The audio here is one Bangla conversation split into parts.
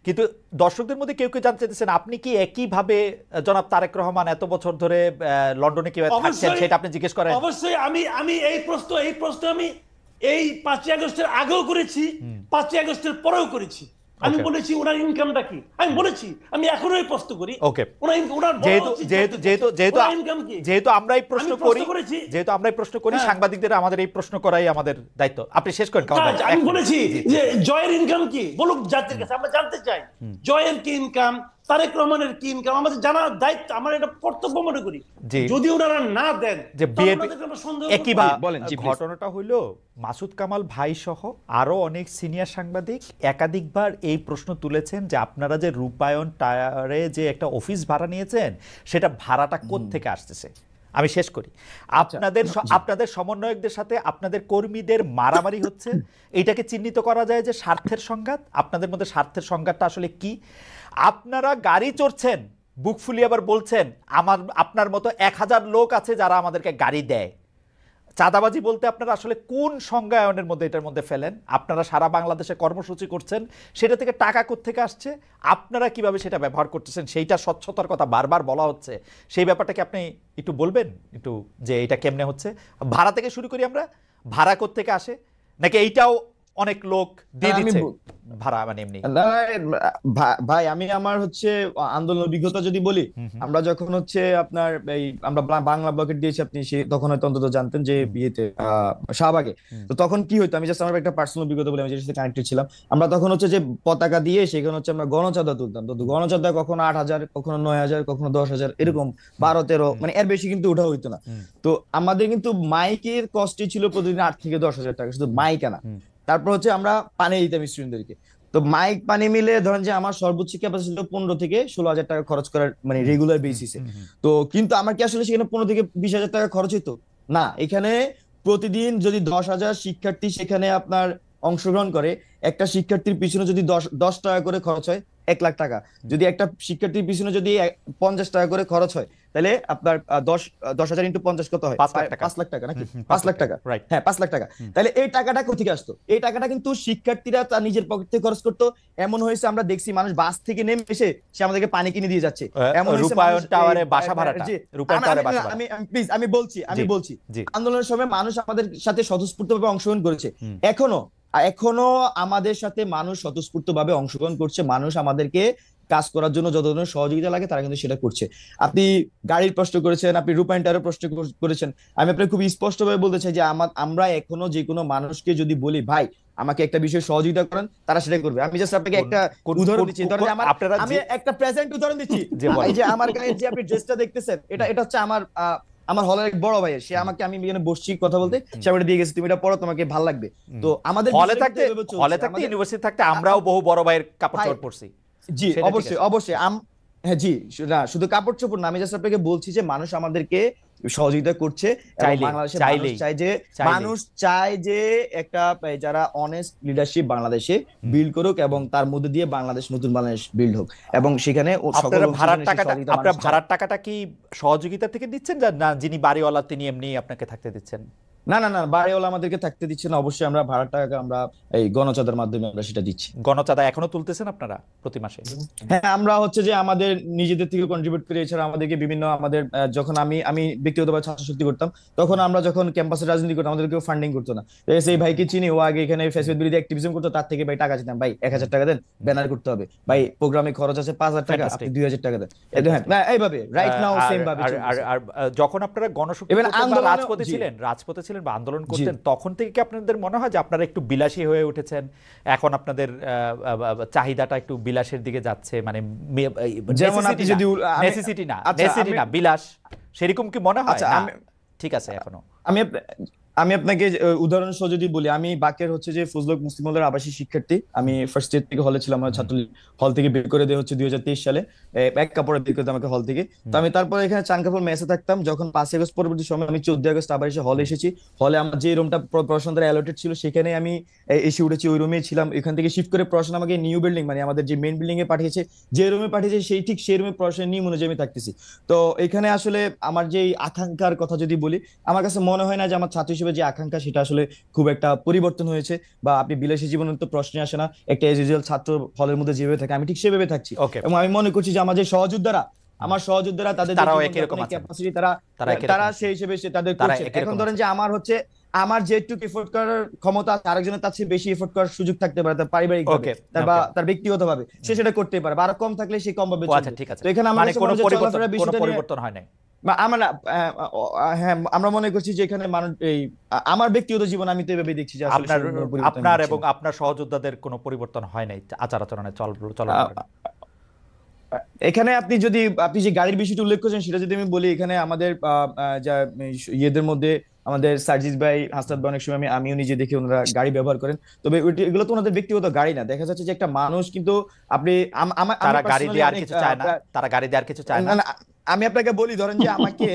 কিন্তু দর্শকদের মধ্যে কেউ কেউ জানতে চাইছেন আপনি কি একইভাবে জনাব তারেক রহমান এত বছর ধরে লন্ডনে কিভাবে থাকছেন সেটা আপনি জিজ্ঞেস করেন? অবশ্যই আমি এই প্রশ্ন আমি এই 5ই আগস্টের আগেও করেছি, 5ই আগস্টের পরেও করেছি। আমি বলেছি ওনার ইনকামটা কি, আমি বলেছি, আমি এখনো এই প্রশ্ন করি। ওকে, ওনার যেহেতু আমরাই প্রশ্ন করি, সাংবাদিকদের আমাদের এই প্রশ্ন করাই আমাদের দায়িত্ব। আপনি শেষ করেন। আমি বলেছি যে জয়ের ইনকাম কি, বলুক জাতির কাছে, আমরা জানতে চাই জয়ের কি ইনকাম, তারেক রহমানের কি ইনকাম, আমাদের জানার দায়িত্ব, আমরা এটা কর্তব্য মনে করি। যদি ওনারা না দেন যে ঘটনাটা হইলো মাসুদ কামাল ভাই সহ আরো অনেক সিনিয়র সাংবাদিক একাধিকবার এই প্রশ্ন তুলেছেন যে আপনারা যে রূপায়ণ টায়ারে যে একটা অফিস ভাড়া নিয়েছেন সেটা ভাড়াটা কোত্থেকে আসতেছে। আমি শেষ করি, আপনাদের সমন্বয়কদের সাথে আপনাদের কর্মীদের মারামারি হচ্ছে, এইটাকে চিহ্নিত করা যায় যে স্বার্থের সংঘাত। আপনাদের মধ্যে স্বার্থের সংঘাতটা আসলে কি? আপনারা গাড়ি চড়ছেন, বুক ফুলিয়ে আবার বলছেন আপনার মতো 1000 লোক আছে যারা আমাদেরকে গাড়ি দেয়। চাঁদাবাজি বলতে আপনারা আসলে কোন সংজ্ঞায়নের মধ্যে এটার মধ্যে ফেলেন? আপনারা সারা বাংলাদেশে কর্মসূচি করছেন, সেটা থেকে টাকা কোত্থেকে আসছে, আপনারা কিভাবে সেটা ব্যবহার করতেছেন, সেইটা স্বচ্ছতার কথা বারবার বলা হচ্ছে। সেই ব্যাপারটাকে আপনি একটু বলবেন, একটু যে এটা কেমনে হচ্ছে? ভাড়া থেকে শুরু করি আমরা, ভাড়া কোত্থেকে আসে, নাকি এইটাও অনেক লোক দিয়ে দিচ্ছে ভাড়া? মানে এমনি ভাই আমি আমার হচ্ছে আন্দোলন অভিজ্ঞতা যদি বলি, আমরা যখন হচ্ছে আপনার এই আমরা বাংলা ব্লকেট দিয়েছি, আপনি তখন হয়তো অন্তত জানতেন যে বিয়েতে শাহবাগে, তো তখন কি হইতো, আমি জাস্ট আমার একটা পার্সোনাল অভিজ্ঞতা বলে, আমি যেটার সাথে কানেক্টেড ছিলাম। আমরা তখন হচ্ছে যে পতাকা দিয়ে সেখানে হচ্ছে আমরা গণচাঁদা তুলতাম, তো গণচাঁদা কখনো 8000, কখনো 9000, কখনো 10000, এরকম 12-13, মানে এর বেশি কিন্তু ওঠা হইতো না। তো আমাদের কিন্তু মাইকের কস্টই ছিল প্রতিদিন 8 থেকে 10,000 টাকা, শুধু মাইক আনা। তারপর হচ্ছে আমরা পানি দিতাম স্টুডেন্টদেরকে, তো মাইক পানি মিলে ধরেন যে আমার সর্বোচ্চ ক্যাপাসিটি ছিল 15 থেকে 16,000 টাকা খরচ করার, মানে রেগুলার বেসিসে। তো কিন্তু আমার কি আসলে সেখানে 15 থেকে 20,000 টাকা খরচ হইতো না? এখানে প্রতিদিন যদি 10,000 শিক্ষার্থী সেখানে আপনার অংশগ্রহণ করে, একটা শিক্ষার্থীর পিছনে যদি 10 টাকা করে খরচ হয় 1 লাখ টাকা। যদি একটা শিক্ষার্থীর পিছনে যদি 50 টাকা করে খরচ হয়, তাহলে আপনার 10,000 ইন্টু 50 কত হয়? 5 লাখ টাকা, নাকি 5 লাখ টাকা? হ্যাঁ, 5 লাখ টাকা। তাহলে এই টাকাটা কোথেকে আসতো? এই টাকাটা কিন্তু শিক্ষার্থীরা তার নিজের পকেট থেকে খরচ করতো। এমন হয়েছে আমরা দেখছি মানুষ বাস থেকে নেমে এসে সে আমাদেরকে পানি কিনে দিয়ে যাচ্ছে। এমন রূপায়ণ টাওয়ারে বাসা ভাড়াটা, আমি বলছি আন্দোলনের সময় মানুষ আমাদের সাথে স্বতঃস্ফূর্তভাবে অংশগ্রহণ করেছে, এখনো আমাদের সাথে মানুষ স্বতঃস্ফূর্তভাবে অংশগ্রহণ করছে। মানুষ আমাদেরকে কাজ করার জন্য যত ধরনের সহযোগিতা লাগে তারা কিন্তু সেটা করছে। আপনি গাড়ির প্রশ্ন করেছেন, আপনি রূপায়ণটারও প্রশ্ন করেছেন। আমি আপনাকে খুব স্পষ্টভাবে বলতে চাই যে আমরা এখনো যে কোনো মানুষকে যদি বলি ভাই আমাকে একটা বিষয় সহযোগিতা করেন, তারা সেটা করবে। আমি জাস্ট আপনাকে একটা উদাহরণ দিচ্ছি, আমি একটা প্রেজেন্ট উদাহরণ দিচ্ছি। এই যে আমার গায়ে যে আপনি ড্রেসটা দেখতেছেন, এটা হচ্ছে আমার হলের এক বড় ভাইয়ের, সে আমাকে, আমি এখানে বসছি কথা বলতে, সে আমাকে দিয়ে গেছে, তুমি এটা পড়ো, তোমাকে ভালো লাগবে। তো আমাদের হলে থাকতে ইউনিভার্সিটি থাকতে আমরাও বহু বড় ভাইয়ের কাপড় চোপড় পড়ছি। জি অবশ্যই হ্যাঁ জি, শুধু কাপড় চোপড় না, আমি জাস্ট আপনাকে বলছি যে মানুষ আমাদেরকে সহযোগিতা করছে। মানুষ চায় যে একটা যারা অনেস্ট লিডারশিপ বাংলাদেশে বিল্ড করুক এবং তার মধ্যে দিয়ে বাংলাদেশ নতুন বাংলাদেশ বিল্ড হোক, এবং সেখানে ভাড়ার টাকাটা কি সহযোগিতা থেকে দিচ্ছেন, না যিনি বাড়িওয়ালা তিনি এমনি আপনাকে থাকতে দিচ্ছেন? না, বাড়িওয়ালা আমাদেরকে থাকতে দিচ্ছে না, অবশ্যই আমরা ভাড়ার টাকা আমরা এই গণচাঁদার মাধ্যমে আমরা সেটা দিচ্ছি। গণচাঁদা এখনো তুলতেছেন আপনারা প্রতি মাসে? হ্যাঁ, আমরা হচ্ছে যে আমাদের নিজেদের থেকে কন্ট্রিবিউট করে, এছাড়া আমাদেরকে বিভিন্ন আমাদের যখন আমি ব্যক্তিগতভাবে ছাত্র শক্তি করতাম, তখন আমরা যখন ক্যাম্পাসে রাজনীতি করতাম আমাদের কেউ ফান্ডিং করতো না। সেই ভাইকে চিনি, ও আগে এখানে ফেসবুক বিরোধী অ্যাক্টিভিজম করতো, তার থেকে ভাই টাকা চেতাম, ভাই 1000 টাকা দেন, ব্যানার করতে হবে, ভাই প্রোগ্রামে খরচ আছে 5000 টাকা, আপনি 2000 টাকা দেন। হ্যাঁ, এইভাবে রাইট নাও সেম ভাবে। আর যখন আপনারা গণশক্তি রাজপথে ছিলেন বা আন্দোলন করতেন, তখন থেকে কি আপনাদের মনে হয় যে আপনারা একটু বিলাসী হয়ে উঠেছেন, এখন আপনাদের চাহিদাটা একটু বিলাসের দিকে যাচ্ছে, মানে নেসেসিটি না বিলাস, সেরকম কি মনে হয়? ঠিক আছে, এখনো আমি আপনাকে উদাহরণ সহ যদি বলি, আমি বাকের হচ্ছে যে ফজলক মুসলিম হলের আবাসিক শিক্ষার্থী। আমি ফার্স্ট ইয়ার থেকে হলে ছিলাম, আমার ছাত্র হল থেকে বের করে দেওয়া হচ্ছে 2023 সালে, এক কাপড়ে বের করে আমাকে হল থেকে। তো আমি তারপরে এখানে চানকাপুর মেসে থাকতাম। যখন 5 আগস্ট পরবর্তী সময় আমি 14 আগস্ট আবার এসে হলে এসেছি। হলে আমার যে রুমটা পড়াশোনা দ্বারা অ্যালোটেড ছিল সেখানে আমি এসে উঠেছি, ওই রুমেই ছিলাম। এখান থেকে শিফট করে পড়াশোনা আমাকে নিউ বিল্ডিং, মানে আমাদের যে মেইন বিল্ডিং এ পাঠিয়েছে, যে রুমে পাঠিয়েছে সেই রুমে পড়াশোনা নিয়ম অনুযায়ী আমি থাকতেছি। তো এখানে আসলে আমার যে আকাঙ্ক্ষার কথা যদি বলি, আমার কাছে মনে হয় না যে আমার ছাত্র হিসেবে যে আকাঙ্ক্ষা সেটা আসলে খুব একটা পরিবর্তন হয়েছে, বা আপনি বিলাসী জীবনের তো প্রশ্নে আসে না, একটা এজ ইউজুয়াল ছাত্র হলের মধ্যে যেভাবে থাকে আমি ঠিক সেভাবে থাকছি। এবং আমি মনে করছি যে আমার সহযোদ্ধারা তাদের ক্যাপাসিটি তারা সেই হিসেবে তাদের করছে। এখন ধরেন যে আমার যেটুকু এফোর্ট করার ক্ষমতা আরেকজনের তার চেয়ে বেশি এফোর্ট করার সুযোগ থাকতে পারে, তার পারিবারিক বা তার ব্যক্তিগত ভাবে সে সেটা করতে পারে, বা আরো কম থাকলে সে কম ভাবে চলবে। তো এখানে আমাদের কোনো পরিবর্তন হয় নাই। হ্যাঁ, আমরা মনে করছি যে এখানে আমার ব্যক্তিগত জীবন আমি তো এভাবে দেখছি যে আপনার এবং আপনার সহযোদ্ধাদের কোনো পরিবর্তন হয় নাই আচার আচরণে এখানে আপনি যে গাড়ির বিষয়টা উল্লেখ করেছেন সেটা যদি আমি বলি, এখানে আমাদের যা ইয়েদের মধ্যে আমাদের সার্জিস ভাই, হাসনাত ভাই, অনেক সময় আমিও নিজে দেখি ওনারা গাড়ি ব্যবহার করেন, তবে এগুলো তো ওনাদের ব্যক্তিগত গাড়ি না। দেখা যাচ্ছে যে একটা মানুষ কিন্তু আপনি তারা গাড়ি দিয়ে আর কিছু চায় না। আমি আপনাকে বলি, ধরেন যে আমাকে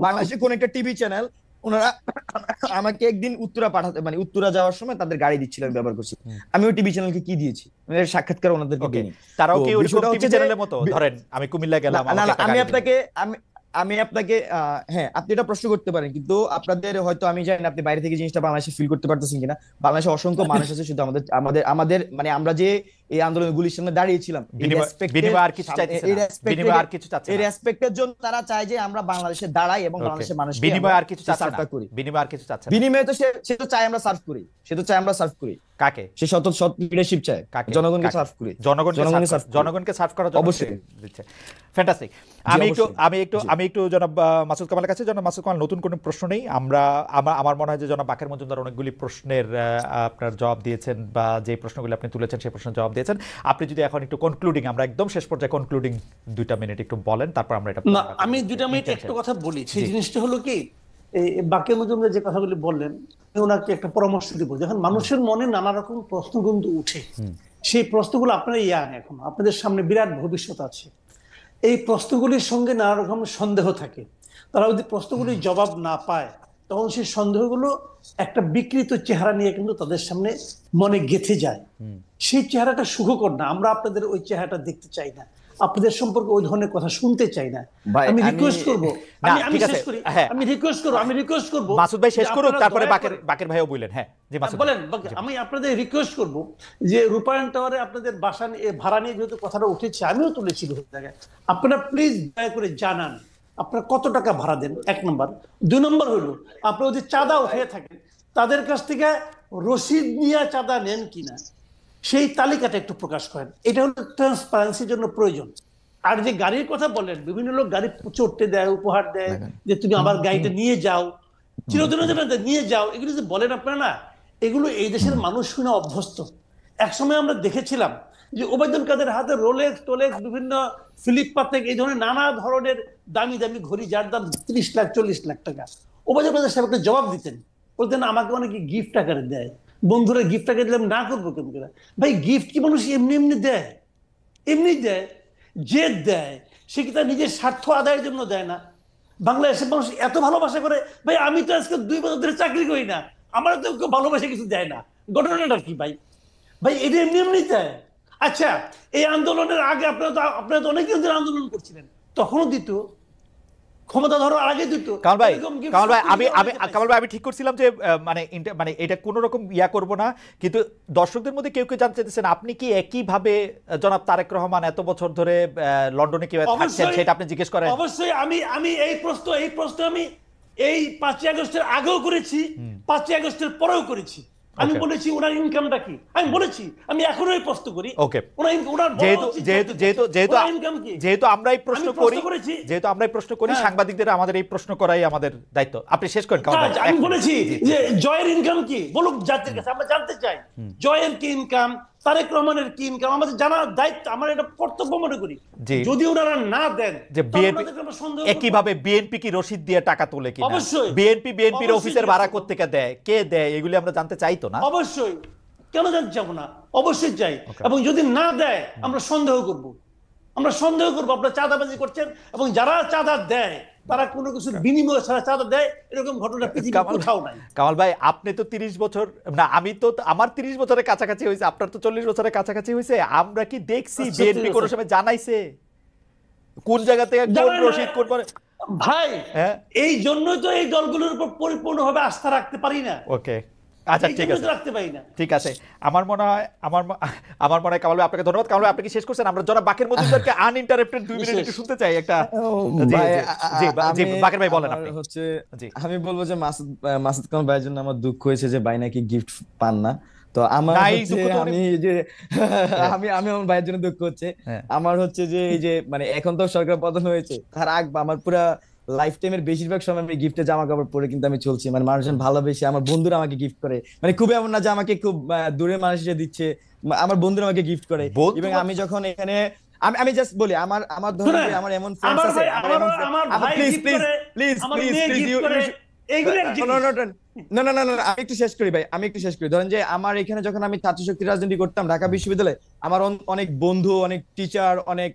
বাংলাদেশে কোন একটা টিভি চ্যানেল ওনারা আমাকে একদিন উত্তরা যাওয়ার সময় তাদের গাড়ি দিচ্ছিলেন, ব্যবহার করছি। আমি ওই টিভি চ্যানেলকে কি দিয়েছি, সাক্ষাৎকার ওনাদেরকে দিইনি। তারাও কি ওরকম টিভি চ্যানেলের মতো, ধরেন আমি কুমিল্লা গেলাম, আমি আপনাকে হ্যাঁ, আপনি এটা প্রশ্ন করতে পারেন, কিন্তু আপনাদের হয়তো আমি জানি না আপনি বাইরে থেকে জিনিসটা বাংলাদেশে ফিল করতে পারতেছেন কিনা। বাংলাদেশে অসংখ্য মানুষ আছে, শুধু আমাদের মানে আমরা যে এই আন্দোলনগুলির সামনে দাঁড়িয়েছিলাম এই রেসপেক্টের জন্য তারা চায় যে আমরা বাংলাদেশে দাঁড়াই এবং বাংলাদেশের মানুষকে বিনিময় আর কিছু চাচ্ছে, বিনিময়ে তো সে তো চায় আমরা সার্ভ করি, কাকে? সে সৎ লিডারশিপ চায়, জনগণকে সার্ভ করি, জনগণকে সার্ভ করার জন্য অবশ্যই দিচ্ছে। ফ্যান্টাস্টিক। আমি একটু জনাব মাসুদ কামালের কাছে। জনাব মাসুদ কামাল, নতুন কোনো প্রশ্ন নেই। আমার মনে হয় যে জনাব বাকের মজুমদার অনেকগুলি প্রশ্নের আপনার জবাব দিয়েছেন, বা যে প্রশ্নগুলি আপনি তুলেছেন সেই প্রশ্নের জবাব দিয়েছেন। আপনি যদি এখন একটু কনক্লুডিং, আমরা একদম শেষ পর্যায়ে কনক্লুডিং 2 মিনিট একটু বলেন, তারপর আমরা এটা আমি 2 মিনিট একটা কথা বলি। সেই জিনিসটা হলো কি, বাকের মজুমদার যে কথাগুলি বললেন, ওনাকে একটা পরামর্শ দিব। যখন মানুষের মনে নানা রকম প্রশ্ন কিন্তু উঠে, সেই প্রশ্নগুলো আপনারা ইয়াং, এখন আপনাদের সামনে বিরাট ভবিষ্যৎ আছে, এই প্রশ্নগুলির সঙ্গে নানা রকম সন্দেহ থাকে। তারা যদি প্রশ্নগুলির জবাব না পায়, তখন সেই সন্দেহগুলো একটা বিকৃত চেহারা নিয়ে কিন্তু তাদের সামনে মনে গেঁথে যায়। সেই চেহারাটা সুখকর না। আমরা আপনাদের ওই চেহারাটা দেখতে চাই না, আপনাদের সম্পর্কে ওই ধরনের কথা শুনতে চাই না। আমি রিকোয়েস্ট করবো, মাসুদ ভাই শেষ করুক, তারপরে বাকের ভাইও বলেন। হ্যাঁ বলেন। আমি আপনাদের রিকোয়েস্ট করবো যে রূপায়ণ টাওয়ারে আপনাদের বাসা ভাড়া নিয়ে যেহেতু কথাটা উঠেছে, আমিও তুলেছি জায়গায়, আপনারা প্লিজ দয়া করে জানান আপনারা কত টাকা ভাড়া দেন, 1 নম্বর। 2 নম্বর হলো, আপনারা যদি চাঁদা উঠে থাকেন তাদের কাছ থেকে রসিদ নিয়ে চাঁদা নেন কিনা, সেই তালিকাটা একটু প্রকাশ করেন। এটা হলো ট্রান্সপারেন্সির জন্য প্রয়োজন। আর যে গাড়ির কথা বলেন, বিভিন্ন লোক গাড়ি চড়তে দেয়, উপহার দেয়, যে তুমি আমার গাড়িটা নিয়ে যাও, চিরদিনের জন্য নিয়ে যাও, এগুলো যে বলেন আপনারা না, এগুলো এই দেশের মানুষ শুনে অভ্যস্ত। একসময় আমরা দেখেছিলাম যে ওবায়দুল কাদের হাতে রোলেক্স টোলেক্স, বিভিন্ন ফিলিপ পাতেক, এই ধরনের নানা ধরনের দামি দামি ঘড়ি, যার দাম 30 লাখ 40 লাখ টাকা। ওবায়দুল কাদের সাহেবকে জবাব দিতেন, বলতেন আমাকে অনেকে গিফট আকারে দেয়, বন্ধুরা গিফট আকারে দিলাম, না করবো কেন করে? ভাই গিফট কি মানুষ এমনি এমনি দেয়? এমনি দেয়? যে দেয় সে কি তার নিজের স্বার্থ আদায়ের জন্য দেয় না? বাংলাদেশের মানুষ এত ভালোবাসা করে, ভাই আমি তো আজকে 2 বছর ধরে চাকরি করি না, আমার তো কেউ ভালোবাসা কিছু দেয় না, ঘটনাটা কি ভাই? ভাই এটা এমনি এমনি দেয়? আচ্ছা, এই আন্দোলনের আগে আপনারা তো অনেক দিন ধরে আন্দোলন করছিলেন, তখনও দিত, ক্ষমতা ধরার আগে দিত। কামাল ভাই আমি ঠিক করছিলাম যে মানে এটা কোনো রকম ইয়া করব না, কিন্তু দর্শকদের মধ্যে কেউ কেউ জানতে চাইছেন আপনি কি একইভাবে জনাব তারেক রহমান এত বছর ধরে লন্ডনে কিভাবে থাকছেন সেটা আপনি জিজ্ঞেস করেন? অবশ্যই আমি এই প্রশ্ন আমি এই 5ই আগস্টের আগেও করেছি, 5ই আগস্টের পরেও করেছি। আমি বলেছি ওনার ইনকামটা কি, আমি বলেছি, আমি এখনো এই প্রশ্ন করি। যেহেতু আমরাই প্রশ্ন করি, সাংবাদিকদের আমাদের এই প্রশ্ন করাই আমাদের দায়িত্ব। আপনি শেষ করেন। আমি বলেছি যে জয়ের ইনকাম কি, বলুক জাতির কাছে, আমরা জানতে চাই জয়ের কি ইনকাম, তারেক রহমানের কি ইনকাম, আমাদের জানার দায়িত্ব, আমরা এটা কর্তব্য মনে করি। যদি ওনারা না দেন, যে একইভাবে বিএনপি কি রসিদ দিয়ে টাকা তোলে কিনা, অবশ্যই বিএনপির অফিসের ভাড়া কোত্থেকে দেয়, কে দেয়, এগুলি আমরা জানতে চাই তো না? অবশ্যই, কেন জানতে চাবো না? অবশ্যই চাই। এবং যদি না দেয় আমরা সন্দেহ করব, আপনারা চাঁদাবাজি করছেন, এবং যারা চাঁদা দেয় তারা কোনো কিছু বিনিময় ছাড়া চাঁদা দেয়, এরকম ঘটনা পৃথিবীর কোথাও নাই। কামাল ভাই আপনি তো 30 বছর না, আমি তো আমার 30 বছরের কাছাকাছি হয়েছে, আপনার তো 40 বছরের কাছাকাছি হয়েছে। আমরা কি দেখছি বিএনপি কোনো সময় জানাইছে কোন জায়গা থেকে কোন রসিদ কোন ভাই হ্যাঁ এই জন্যই তো এই দলগুলোর উপর পরিপূর্ণভাবে আস্থা রাখতে পারি না, ওকে আচ্ছা এই ঠিক জন্যই আছে তো রাখতে পারি না। ঠিক আছে আমার মনে হয় আমার মনে হয় কামাল ভাই আপনাকে ধন্যবাদ। কামাল ভাই আপনি কি শেষ করছেন? আমরা জনাব বাকের মজুমদারকে আনইন্টারাপ্টেড 2 মিনিট একটু শুনতে চাই একটা। জি ভাই জি জি আমি বাকের ভাই বলেন আমার আপনি। হচ্ছে জি আমি বলবো যে মাসুদ কামাল ভাইয়ের জন্য আমার দুঃখ হয়েছে যে ভাই নাকি গিফট পান না। তো আমার নাই হচ্ছে দুঃখ তো উনি আমি যে আমি আমার ভাইয়ের জন্য দুঃখ হচ্ছে। হ্যাঁ আমার হচ্ছে যে এই যে মানে এখন তো সরকার পতন হয়েছে, তার আগ আমার পুরা লাইফ টাইমের বেশিরভাগ সময় আমি গিফটে জামা কাপড় পরে কিন্তু আমি চলছি, মানে মানুষজন ভালোবেসে আমার বন্ধুরা আমাকে গিফট করে, মানে খুব এমন না যে আমাকে খুব দূরের মানুষ এসে দিচ্ছে, আমার বন্ধুরা আমাকে গিফট করে। বন্ধু এবং আমি যখন এখানে আমি জাস্ট বলি আমার আমার ধরুন শুনেন, যে আমার এমন ফ্রেন্ডস আমার আছে, ভাই আমার আমার এমন আমার ভাই প্লিজ গিফট প্লিজ করে, প্লিজ আমার প্লিজ মেয়ে প্লিজ গিফট করে, এইগুলো এক জিনিস। না না না না না, আমি একটু শেষ করি ভাই, আমি একটু শেষ করি। ধরেন যে আমার এখানে যখন আমি ছাত্র শক্তি রাজনীতি করতাম ঢাকা বিশ্ববিদ্যালয়ে, আমার অনেক বন্ধু, অনেক টিচার, অনেক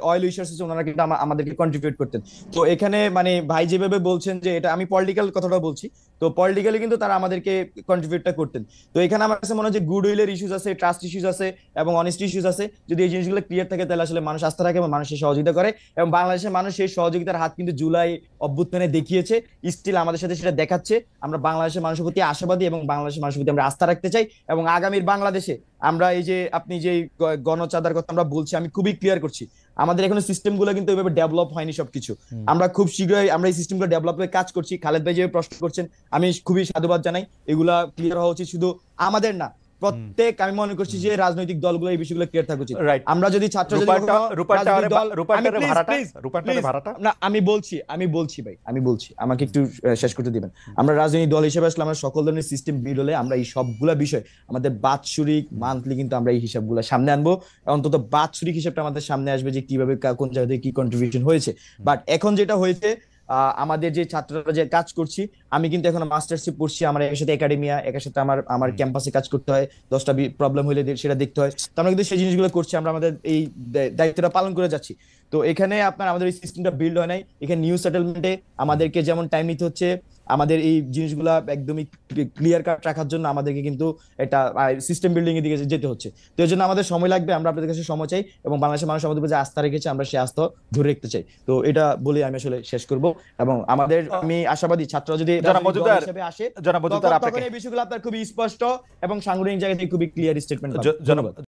অয়েল উইশার্স আছে, ওনারা কিন্তু আমাদেরকে কন্ট্রিবিউট করতেন। তো এখানে মানে ভাই যেভাবে বলছেন যে এটা, আমি পলিটিক্যাল কথাটা বলছি, তো পলিটিক্যালি কিন্তু তারা আমাদেরকে কন্ট্রিবিউটটা করতেন। তো এখানে আমার কাছে মনে হয় যে গুড উইলের ইস্যুস আছে, ট্রাস্ট ইস্যুস আছে এবং অনেস্টি ইস্যুস আছে। যদি এই জিনিসগুলো ক্লিয়ার থাকে তাহলে আসলে মানুষ আস্থা রাখে এবং মানুষের সহযোগিতা করে, এবং বাংলাদেশের মানুষ সেই সহযোগিতার হাত কিন্তু জুলাই অভ্যুত্থানে দেখিয়েছে, স্টিল আমাদের সাথে সেটা দেখাচ্ছে। আমরা বাংলাদেশের মানুষের প্রতি আশাবাদী এবং বাংলাদেশের মানুষের প্রতি আমরা আস্থা রাখতে চাই, এবং আগামীর বাংলাদেশে আমরা এই যে আপনি যে গণচাঁদার কথা আমরা বলছি, আমি খুবই ক্লিয়ার করছি, আমাদের এখনো সিস্টেম গুলো কিন্তু ওইভাবে ডেভেলপ হয়নি সবকিছু। আমরা খুব শীঘ্রই আমরা এই সিস্টেম গুলো ডেভেলপের কাজ করছি। খালেদ ভাই যে প্রশ্ন করছেন আমি খুবই সাধুবাদ জানাই, এগুলা ক্লিয়ার হওয়া উচিত শুধু আমাদের না, প্রত্যেক আমি মনে করছি যে রাজনৈতিক দলগুলো এই বিষয়গুলো ক্লিয়ার থাকা উচিত। রাইট আমরা যদি ছাত্র যদি না, আমি বলছি ভাই, আমি বলছি, আমাকে একটু শেষ করতে দিবেন। আমরা রাজনৈতিক দল হিসেবে আসলে আমরা সকল ধরনের সিস্টেম বিল হলে আমরা এই সবগুলা বিষয় আমাদের বাৎসরিক মান্থলি কিন্তু আমরা এই হিসাবগুলো সামনে আনবো, অন্তত বাৎসরিক হিসাবটা আমাদের সামনে আসবে যে কিভাবে কোন জায়গা থেকে কি কন্ট্রিবিউশন হয়েছে। বাট এখন যেটা হয়েছে, আমাদের যে ছাত্ররা যে কাজ করছি, আমি কিন্তু এখন মাস্টার্সে পড়ছি, আমার একের সাথে একাডেমিয়া, একের সাথে আমার ক্যাম্পাসে কাজ করতে হয়, 10টা প্রবলেম হলে সেটা দেখতে হয়। তো আমরা কিন্তু সেই জিনিসগুলো করছি, আমরা আমাদের এই দায়িত্বটা পালন করে যাচ্ছি। তো এখানে আপনার আমাদের এই সিস্টেমটা বিল্ড হয় নাই, এখানে নিউ সেটেলমেন্টে আমাদেরকে যেমন টাইম নিতে হচ্ছে, আমাদের এই জিনিসগুলা একদমই ক্লিয়ার কাট রাখার জন্য আমাদেরকে কিন্তু একটা সিস্টেম বিল্ডিং এর দিকে যেতে হচ্ছে। তো এর জন্য আমাদের সময় লাগবে, আমরা আপনাদের কাছে সময় চাই, এবং বাংলাদেশের মানুষ আমাদের উপর যে আস্থা রেখেছে আমরা সেই আস্থা ধরে রাখতে চাই। তো এটা বলে আমি আসলে শেষ করব, এবং আমি আশাবাদী ছাত্ররা যদি হিসেবে আসে তখন এই বিষয়গুলো আপনার খুবই স্পষ্ট এবং সাংগঠনিক জায়গা থেকে খুবই ক্লিয়ার স্টেটমেন্ট। ধন্যবাদ।